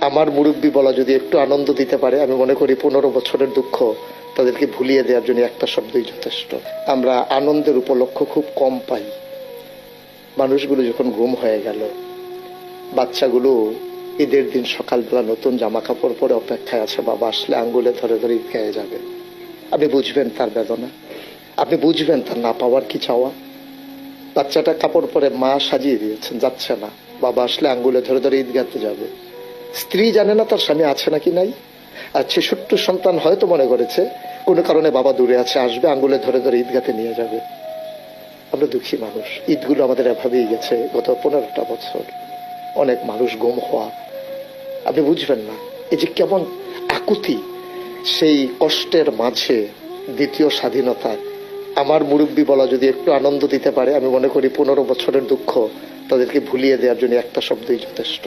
আমার মুরব্বী বলা যদি একটু আনন্দ দিতে পারে, আমি মনে করি 15 বছরের দুঃখ তাদেরকে ভুলিয়ে দেওয়ার জন্য একটা শব্দই যথেষ্ট। আমরা আনন্দের উপলক্ষ খুব কম পাই। মানুষগুলো যখন গুম হয়ে গেল, বাচ্চাগুলো ঈদের দিন সকালবেলা নতুন জামা কাপড় পরে অপেক্ষায় আছে, বাবা আসলে আঙ্গুলে ধরে ধরে ঈদ গায়ে যাবে। আপনি বুঝবেন তার বেদনা, আপনি বুঝবেন তার না পাওয়ার কি চাওয়া। বাচ্চাটা কাপড় পরে মা সাজিয়ে দিয়েছেন, যাচ্ছে না, বাবা আসলে আঙ্গুলে ধরে ধরে ঈদগাতে যাবে। স্ত্রী জানে না তার স্বামী আছে নাকি নাই। আর 66 সন্তান হয়তো মনে করেছে কোনো কারণে বাবা দূরে আছে, আসবে আঙ্গুলে ধরে ধরে ঈদগাতে নিয়ে যাবে। আমরা দুঃখী মানুষ, ঈদগুলো আমাদের এভাবেই গেছে গত 15টা বছর। অনেক মানুষ গুম হওয়া, আপনি বুঝবেন না এই যে কেমন আকুতি। সেই কষ্টের মাঝে দ্বিতীয় স্বাধীনতা, আমার মুরব্বী বলা যদি একটু আনন্দ দিতে পারে, আমি মনে করি 15 বছরের দুঃখ তাদেরকে ভুলিয়ে দেওয়ার জন্য একটা শব্দই যথেষ্ট।